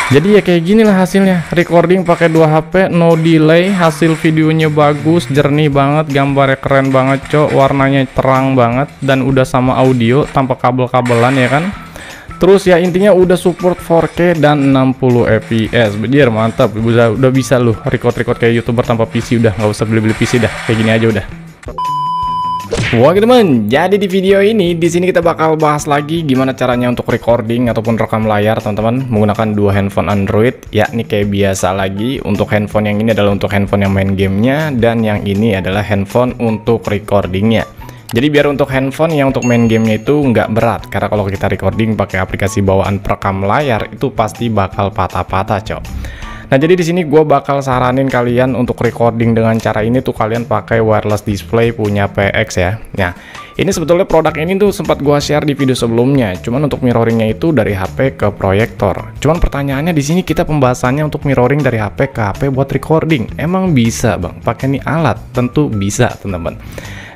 Jadi ya kayak gini lah hasilnya. Recording pakai 2 HP, no delay, hasil videonya bagus, jernih banget, gambarnya keren banget, cok, warnanya terang banget, dan udah sama audio tanpa kabel-kabelan ya kan. Terus ya intinya udah support 4K dan 60 fps. Bener, mantap. Udah bisa lu record kayak YouTuber tanpa PC, udah nggak usah beli PC dah. Kayak gini aja udah. Oke teman, jadi di video ini di sini kita bakal bahas lagi gimana caranya untuk recording ataupun rekam layar teman-teman menggunakan 2 handphone Android. Ya, ini kayak biasa lagi. Untuk handphone yang ini adalah untuk handphone yang main gamenya, dan yang ini adalah handphone untuk recordingnya. Jadi biar untuk handphone yang untuk main gamenya itu nggak berat, karena kalau kita recording pakai aplikasi bawaan perekam layar itu pasti bakal patah-patah, cok. Nah, jadi di sini gue bakal saranin kalian untuk recording dengan cara ini tuh kalian pakai wireless display punya PX ya. Nah, ini sebetulnya produk ini tuh sempat gue share di video sebelumnya. Cuman untuk mirroringnya itu dari HP ke proyektor. Cuman pertanyaannya di sini kita pembahasannya untuk mirroring dari HP ke HP buat recording. Emang bisa bang? Pakai nih alat? Tentu bisa teman-teman.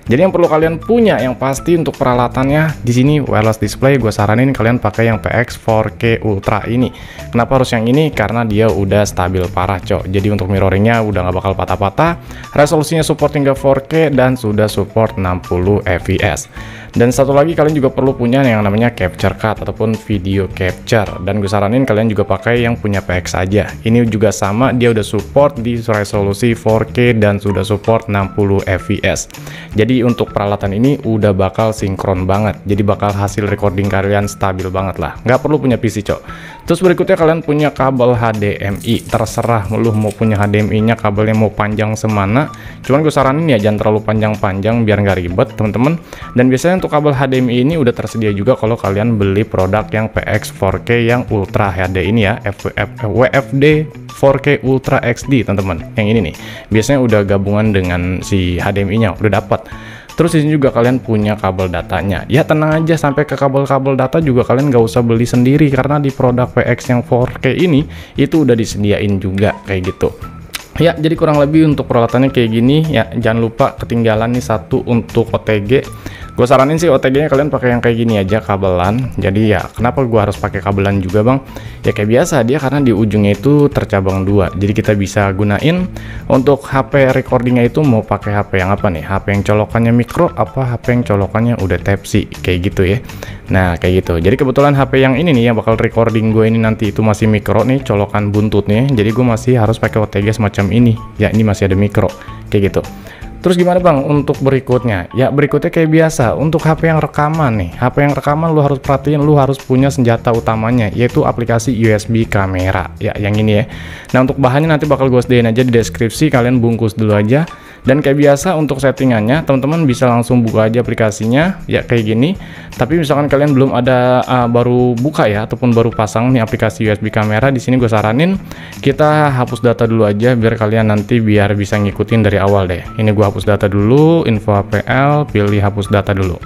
Jadi yang perlu kalian punya yang pasti untuk peralatannya di sini wireless display gue saranin kalian pakai yang PX 4K Ultra ini. Kenapa harus yang ini? Karena dia udah stabil parah, cok. Jadi untuk mirroringnya udah nggak bakal patah-patah. Resolusinya support hingga 4K dan sudah support 60 fps. Dan satu lagi kalian juga perlu punya yang namanya capture card ataupun video capture. Dan gue saranin kalian juga pakai yang punya PX aja. Ini juga sama, dia udah support di resolusi 4K dan sudah support 60 fps. Jadi untuk peralatan ini udah bakal sinkron banget. Jadi bakal hasil recording kalian stabil banget lah. Nggak perlu punya PC, cok. Terus berikutnya kalian punya kabel HDMI. Terserah lu mau punya HDMI-nya kabelnya mau panjang semana. Cuman gue saranin ya jangan terlalu panjang-panjang biar nggak ribet, teman-teman. Dan biasanya untuk kabel HDMI ini udah tersedia juga kalau kalian beli produk yang PX 4K yang Ultra HD ini ya, WFD 4K Ultra XD, teman-teman. Yang ini nih, biasanya udah gabungan dengan si HDMI-nya, udah dapat. Terus di sini juga kalian punya kabel datanya. Ya tenang aja, sampai ke kabel-kabel data juga kalian nggak usah beli sendiri karena di produk PX yang 4K ini itu udah disediain juga kayak gitu. Ya, jadi kurang lebih untuk peralatannya kayak gini ya. Jangan lupa ketinggalan nih satu untuk OTG. Gue saranin sih OTG-nya kalian pakai yang kayak gini aja, kabelan. Jadi ya kenapa gue harus pakai kabelan juga bang? Ya kayak biasa dia karena di ujungnya itu tercabang 2. Jadi kita bisa gunain untuk HP recordingnya itu mau pakai HP yang apa nih? HP yang colokannya micro apa HP yang colokannya udah Type-C kayak gitu ya. Nah kayak gitu. Jadi kebetulan HP yang ini nih yang bakal recording gue ini nanti itu masih micro nih, colokan buntutnya. Jadi gue masih harus pakai OTG semacam ini. Ya ini masih ada micro kayak gitu. Terus gimana bang untuk berikutnya? Ya berikutnya kayak biasa untuk HP yang rekaman nih. HP yang rekaman lu harus perhatiin, lu harus punya senjata utamanya yaitu aplikasi USB kamera. Ya yang ini ya. Nah untuk bahannya nanti bakal gue sediain aja di deskripsi, kalian bungkus dulu aja. Dan kayak biasa untuk settingannya teman-teman bisa langsung buka aja aplikasinya ya kayak gini. Tapi misalkan kalian belum ada baru buka ya ataupun baru pasang nih aplikasi USB kamera, di sini gue saranin kita hapus data dulu aja biar kalian nanti biar bisa ngikutin dari awal deh. Ini gue hapus data dulu, info APL, pilih hapus data dulu.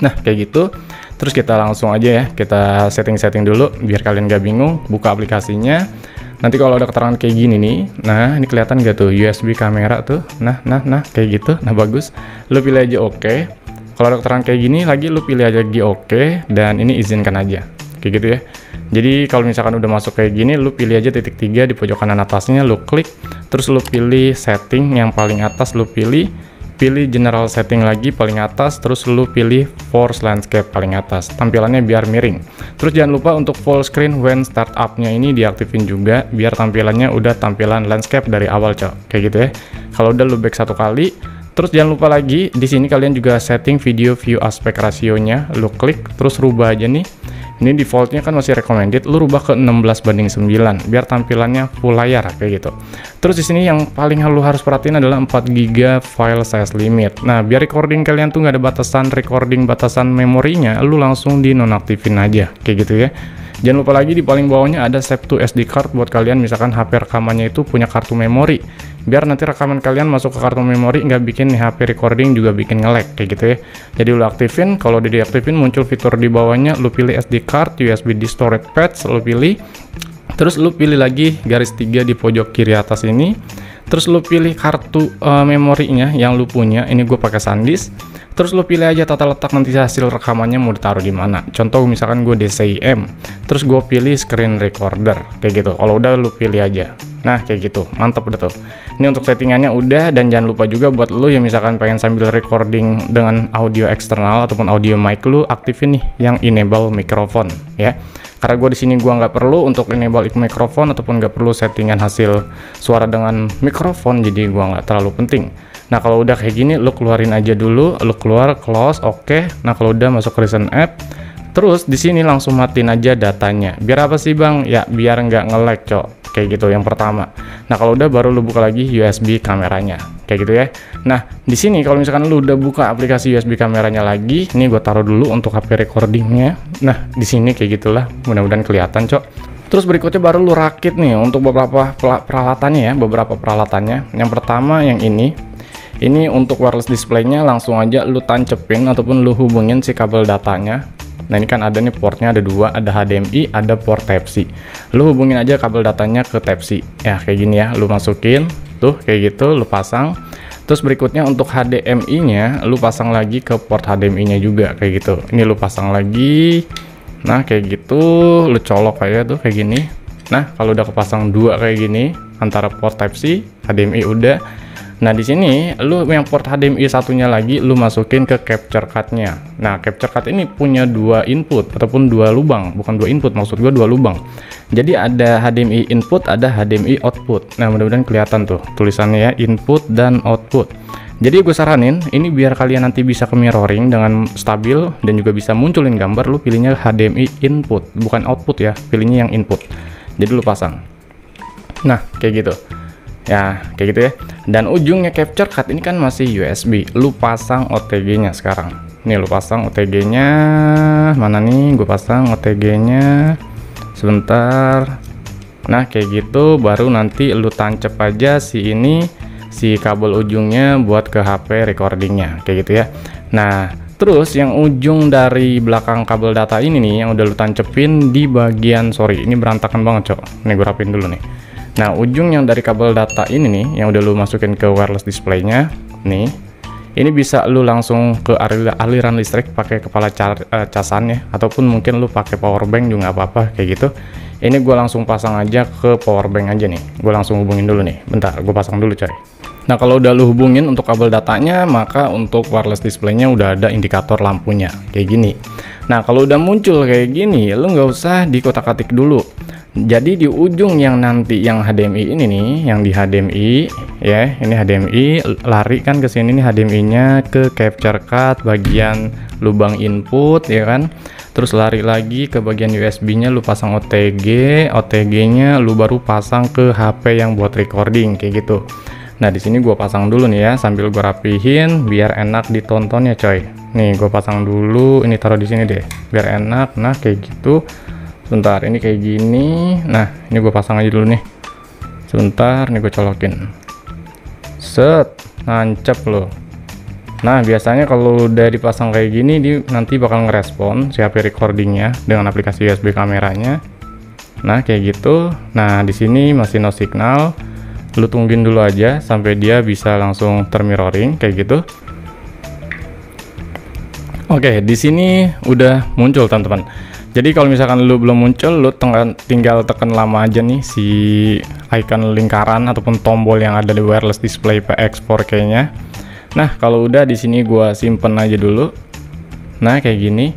Nah kayak gitu. Terus kita langsung aja ya, kita setting-setting dulu biar kalian gak bingung. Buka aplikasinya. Nanti kalau ada keterangan kayak gini nih, nah ini kelihatan gak tuh USB kamera tuh, nah kayak gitu, nah bagus. Lu pilih aja oke. Kalau ada keterangan kayak gini lagi, lu pilih aja lagi oke, dan ini izinkan aja, kayak gitu ya. Jadi kalau misalkan udah masuk kayak gini, lu pilih aja titik 3 di pojok kanan atasnya, lu klik, terus lu pilih setting yang paling atas, lu pilih general setting lagi paling atas, terus lu pilih force landscape paling atas, tampilannya biar miring. Terus jangan lupa untuk full screen when startup-nya ini diaktifin juga biar tampilannya udah tampilan landscape dari awal, cok, kayak gitu ya. Kalau udah lu back satu kali, terus jangan lupa lagi di sini kalian juga setting video view aspect ratio-nya, lu klik terus rubah aja nih. Ini defaultnya kan masih recommended, lu rubah ke 16:9 biar tampilannya full layar kayak gitu. Terus di sini yang paling lu harus perhatiin adalah 4 GB file size limit. Nah, biar recording kalian tuh nggak ada batasan recording, batasan memorinya, lu langsung dinonaktifin aja kayak gitu ya. Jangan lupa lagi di paling bawahnya ada save to SD card buat kalian misalkan HP rekamannya itu punya kartu memori. Biar nanti rekaman kalian masuk ke kartu memori nggak bikin nih HP recording juga bikin nge-lag kayak gitu ya. Jadi lu aktifin, kalau udah diaktifin muncul fitur di bawahnya, lu pilih SD card, USB di storage pads, lu pilih. Terus lu pilih lagi garis 3 di pojok kiri atas ini. Terus lu pilih kartu memorinya yang lu punya. Ini gue pakai SanDisk. Terus lu pilih aja tata letak nanti hasil rekamannya mau ditaruh di mana. Contoh misalkan gue DCIM, terus gue pilih screen recorder kayak gitu. Kalau udah lu pilih aja. Nah kayak gitu, mantap udah tuh. Ini untuk settingannya udah, dan jangan lupa juga buat lu yang misalkan pengen sambil recording dengan audio eksternal ataupun audio mic, lu aktifin nih yang enable microphone ya. Karena gue di sini gue nggak perlu untuk enable microphone ataupun nggak perlu settingan hasil suara dengan mikrofon, jadi gue nggak terlalu penting. Nah kalau udah kayak gini, lu keluarin aja dulu, lu keluar, close, oke. Nah kalau udah masuk recent app, terus di sini langsung matiin aja datanya. Biar apa sih bang? Ya biar nggak nge-lag cok. Kayak gitu yang pertama. Nah kalau udah baru lu buka lagi USB kameranya, kayak gitu ya. Nah di sini kalau misalkan lu udah buka aplikasi USB kameranya lagi, ini gue taruh dulu untuk HP recordingnya. Nah di sini kayak gitulah, mudah-mudahan kelihatan cok. Terus berikutnya baru lu rakit nih untuk beberapa peralatannya ya, beberapa peralatannya. Yang pertama yang ini untuk wireless displaynya langsung aja lu tancepin ataupun lu hubungin si kabel datanya. Nah ini kan ada nih portnya, ada dua, ada HDMI, ada port Type-C. Lu hubungin aja kabel datanya ke Type-C ya, kayak gini ya, lu masukin tuh kayak gitu, lu pasang. Terus berikutnya untuk HDMI nya lu pasang lagi ke port HDMI nya juga kayak gitu. Ini lu pasang lagi, nah kayak gitu, lu colok kayak tuh kayak gini. Nah kalau udah kepasang dua kayak gini antara port Type-C, HDMI udah. Nah di sini lu yang port HDMI satunya lagi lu masukin ke capture card-nya. Nah capture card ini punya dua input ataupun dua lubang, bukan dua input, maksud gua dua lubang. Jadi ada HDMI input, ada HDMI output. Nah mudah-mudahan kelihatan tuh tulisannya ya, input dan output. Jadi gue saranin ini biar kalian nanti bisa ke mirroring dengan stabil dan juga bisa munculin gambar, lu pilihnya HDMI input bukan output ya, pilihnya yang input. Jadi lu pasang. Nah kayak gitu. Ya kayak gitu ya. Dan ujungnya capture card ini kan masih USB, lu pasang OTG-nya sekarang. Nih lu pasang OTG-nya, mana nih, gue pasang OTG-nya sebentar. Nah kayak gitu, baru nanti lu tancap aja si kabel ujungnya buat ke HP recordingnya kayak gitu ya. Nah terus yang ujung dari belakang kabel data ini nih yang udah lu tancepin di bagian, sorry ini berantakan banget cok, nih gue rapin dulu nih. Nah ujung yang dari kabel data ini nih yang udah lu masukin ke wireless displaynya nih, ini bisa lu langsung ke aliran listrik pakai kepala casan ya, ataupun mungkin lu pakai power bank juga nggak apa-apa kayak gitu. Ini gue langsung pasang aja ke power bank aja nih, gue langsung hubungin dulu nih, bentar gue pasang dulu coy. Nah kalau udah lu hubungin untuk kabel datanya, maka untuk wireless displaynya udah ada indikator lampunya kayak gini. Nah kalau udah muncul kayak gini, lu nggak usah dikotak-atik dulu. Jadi di ujung yang nanti yang HDMI ini nih, yang di HDMI ya, ini HDMI, lari kan ke sini nih HDMI-nya ke capture card bagian lubang input ya kan. Terus lari lagi ke bagian USB-nya, lu pasang OTG-nya lu baru pasang ke HP yang buat recording kayak gitu. Nah di sini gua pasang dulu nih ya, sambil gua rapihin biar enak ditonton ya coy. Nih gua pasang dulu, ini taruh di sini deh biar enak. Nah kayak gitu. Sebentar, ini kayak gini. Nah ini gue pasang aja dulu nih sebentar, nih gue colokin, set, nancep loh. Nah biasanya kalau udah dipasang kayak gini nanti bakal ngerespon si HP recordingnya dengan aplikasi USB kameranya. Nah kayak gitu. Nah di sini masih no signal, lu tungguin dulu aja sampai dia bisa langsung termirroring kayak gitu. Oke, di sini udah muncul teman-teman. Jadi kalau misalkan lu belum muncul, lu tinggal tekan lama aja nih si icon lingkaran ataupun tombol yang ada di wireless display PX 4K-nya. Nah, kalau udah di sini gua simpen aja dulu. Nah, kayak gini.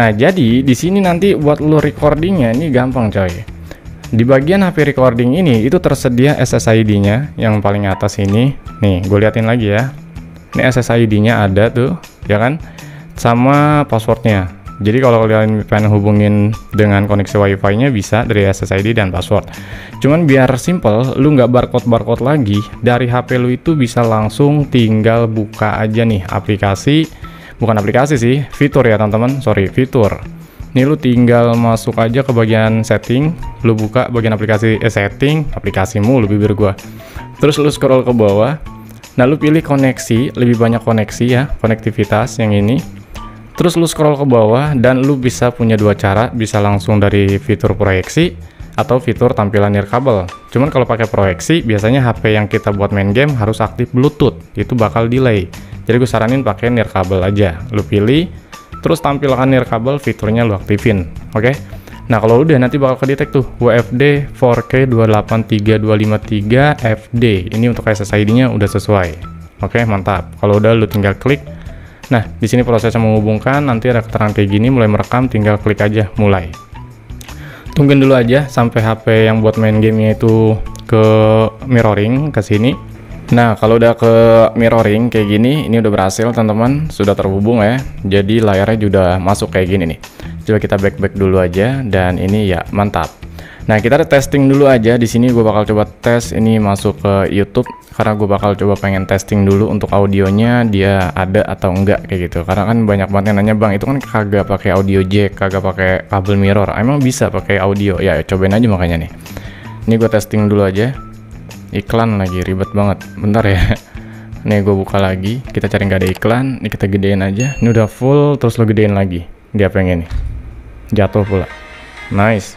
Nah, jadi di sini nanti buat lu recordingnya ini gampang coy. Di bagian HP recording ini itu tersedia SSID-nya yang paling atas ini. Nih, gue liatin lagi ya. Ini SSID-nya ada tuh, ya kan? Sama passwordnya. Jadi kalau kalian pengen hubungin dengan koneksi wifi-nya bisa dari SSID dan password. Cuman biar simple, lu nggak barcode lagi, dari HP lu itu bisa langsung tinggal buka aja nih aplikasi, bukan aplikasi sih, fitur ya teman-teman, sorry, fitur. Ini lu tinggal masuk aja ke bagian setting, lu buka bagian aplikasi setting, aplikasimu lu bibir gua. Terus lu scroll ke bawah. Nah, lu pilih koneksi, lebih banyak koneksi ya, konektivitas yang ini. Terus lu scroll ke bawah dan lu bisa punya dua cara, bisa langsung dari fitur proyeksi atau fitur tampilan nirkabel. Cuman kalau pakai proyeksi biasanya HP yang kita buat main game harus aktif Bluetooth, itu bakal delay. Jadi gue saranin pakai nirkabel aja. Lu pilih, terus tampilkan nirkabel, fiturnya lu aktifin. Oke. Nah, kalau udah nanti bakal kedetek tuh WFD 4K 283253 FD. Ini untuk SSID-nya udah sesuai. Oke, mantap. Kalau udah lu tinggal klik. Nah, di sini prosesnya menghubungkan, nanti ada keterangan kayak gini, mulai merekam, tinggal klik aja mulai. Tungguin dulu aja sampai HP yang buat main gamenya itu ke mirroring ke sini. Nah, kalau udah ke mirroring kayak gini, ini udah berhasil teman-teman, sudah terhubung ya. Jadi layarnya juga masuk kayak gini nih. Coba kita back dulu aja, dan ini ya mantap. Nah, kita ada testing dulu aja. Di sini gue bakal coba tes ini masuk ke YouTube, karena gue bakal coba pengen testing dulu untuk audionya dia ada atau enggak kayak gitu. Karena kan banyak banget yang nanya, bang itu kan kagak pakai audio jack, kagak pakai kabel mirror. Emang bisa pakai audio? Ya cobain aja makanya nih. Ini gue testing dulu aja. Iklan lagi ribet banget. Bentar ya. Nih gue buka lagi. Kita cari nggak ada iklan. Ini kita gedein aja. Ini udah full, terus lo gedein lagi. Dia pengen nih. Jatuh pula. Nice.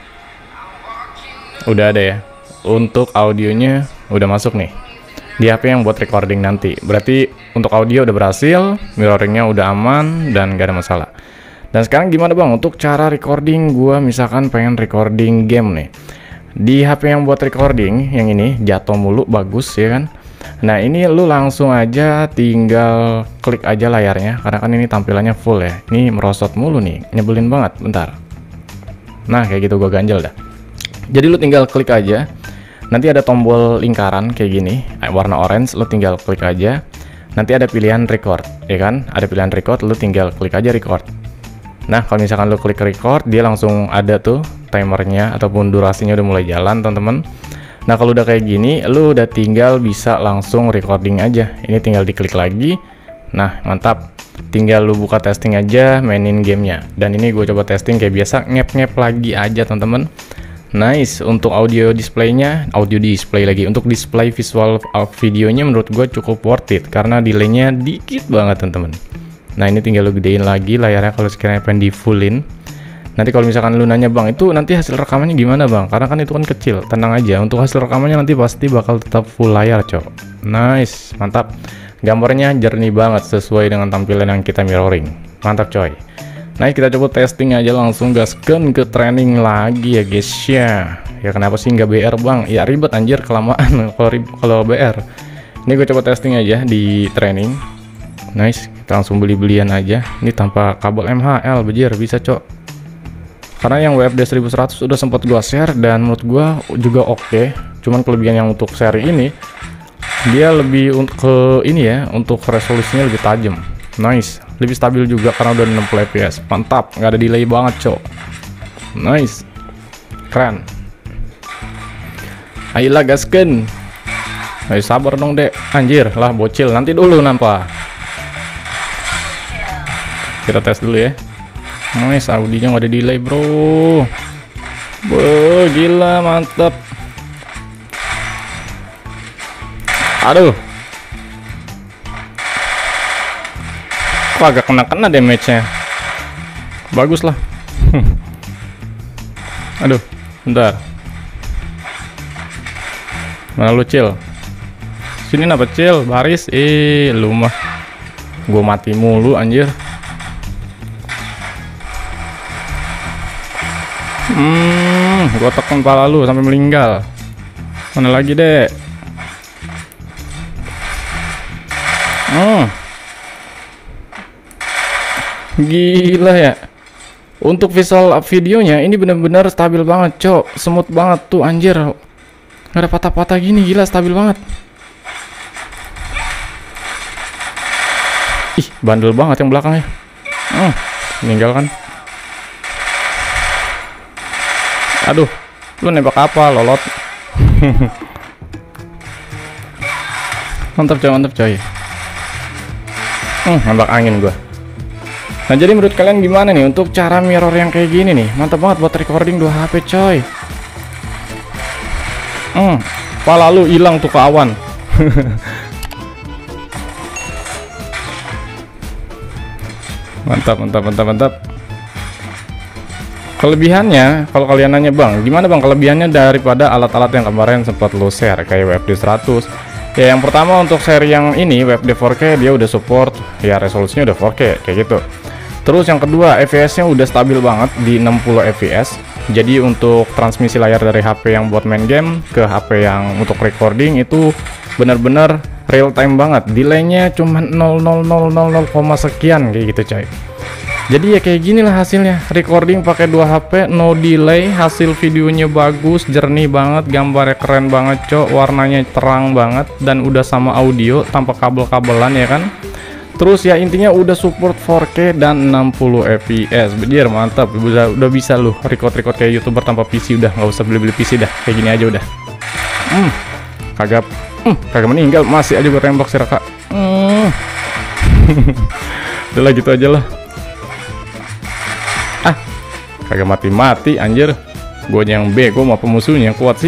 Udah ada ya. Untuk audionya udah masuk nih di HP yang buat recording nanti. Berarti untuk audio udah berhasil, mirroringnya udah aman dan gak ada masalah. Dan sekarang gimana bang untuk cara recording? Gua misalkan pengen recording game nih di HP yang buat recording, yang ini jatuh mulu, bagus ya kan. Nah ini lu langsung aja tinggal klik aja layarnya, karena kan ini tampilannya full ya. Ini merosot mulu nih, nyebelin banget. Bentar. Nah kayak gitu, gua ganjel dah. Jadi lu tinggal klik aja. Nanti ada tombol lingkaran kayak gini, warna orange, lu tinggal klik aja. Nanti ada pilihan record, ya kan? Ada pilihan record, lu tinggal klik aja record. Nah, kalau misalkan lu klik record, dia langsung ada tuh timernya ataupun durasinya udah mulai jalan, teman-teman. Nah, kalau udah kayak gini, lu udah tinggal bisa langsung recording aja. Ini tinggal diklik lagi. Nah, mantap. Tinggal lu buka testing aja, mainin gamenya. Dan ini gue coba testing kayak biasa, ngep-ngep lagi aja, teman-teman. Nice, untuk audio displaynya, audio display lagi. Untuk display visual videonya menurut gue cukup worth it karena delaynya dikit banget teman-teman. Nah ini tinggal lu gedein lagi layarnya kalau sekiranya pengen di fullin. Nanti kalau misalkan lu nanya bang itu nanti hasil rekamannya gimana bang, karena kan itu kan kecil, tenang aja, untuk hasil rekamannya nanti pasti bakal tetap full layar cok. Nice, mantap. Gambarnya jernih banget sesuai dengan tampilan yang kita mirroring. Mantap coy. Nah kita coba testing aja, langsung gaskan ke training lagi ya guys ya. Ya kenapa sih nggak BR bang? Ya ribet anjir, kelamaan kalau BR. Ini gue coba testing aja di training. Nice, kita langsung beli-belian aja. Ini tanpa kabel MHL, bejir bisa cok. Karena yang WFD 1100 udah sempat gua share dan menurut gua juga oke. Cuman kelebihan yang untuk seri ini dia lebih ke ini ya, untuk resolusinya lebih tajam. Nice, lebih stabil juga karena udah 60 fps. Mantap, nggak ada delay banget cok. Nice, keren. Ayolah gasken. Ayo sabar dong dek, anjir lah bocil, nanti dulu nampak. Kita tes dulu ya. Nice, audionya nggak ada delay bro. Wah gila, mantap. Aduh, kok agak kena damage-nya. Bagus lah. Aduh, bentar. Mana lu Cil? Sini napa Cil? Baris. Lu mah gua mati mulu anjir. Gua tekan kepala lu sampai meninggal. Mana lagi dek? Gila ya. Untuk visual videonya ini bener-bener stabil banget cok, smooth banget tuh anjir. Gak ada patah-patah gini, gila stabil banget. Ih bandel banget yang belakangnya. Meninggal kan. Aduh, lu nembak apa lolot? Mantap coy. Nembak angin gua. Nah jadi menurut kalian gimana nih untuk cara mirror yang kayak gini nih? Mantap banget buat recording 2 HP coy. Pala lu hilang tuh ke awan. Mantap. Kelebihannya, kalau kalian nanya bang, gimana bang kelebihannya daripada alat-alat yang kemarin sempat lo share kayak WFD 100, Ya, yang pertama untuk seri yang ini WebD 4K dia udah support ya, resolusinya udah 4K kayak gitu. Terus yang kedua, FPS-nya udah stabil banget di 60 fps. Jadi untuk transmisi layar dari HP yang buat main game ke HP yang untuk recording itu bener-bener real time banget. Delay-nya cuma 0,000 sekian kayak gitu coy. Jadi ya kayak gini lah hasilnya. Recording pakai 2 HP, no delay, hasil videonya bagus, jernih banget, gambarnya keren banget, cok, warnanya terang banget, dan udah sama audio tanpa kabel-kabelan ya kan. Terus ya intinya udah support 4K dan 60 fps. Biar mantap, udah bisa lu record kayak YouTuber tanpa PC, udah nggak usah beli PC dah, kayak gini aja udah. Kagak meninggal, masih aja gue tembak si Raka. Udah lah gitu aja lah. Kagak mati-mati anjir. Gue yang bego, mau pemusuhnya yang kuat sih.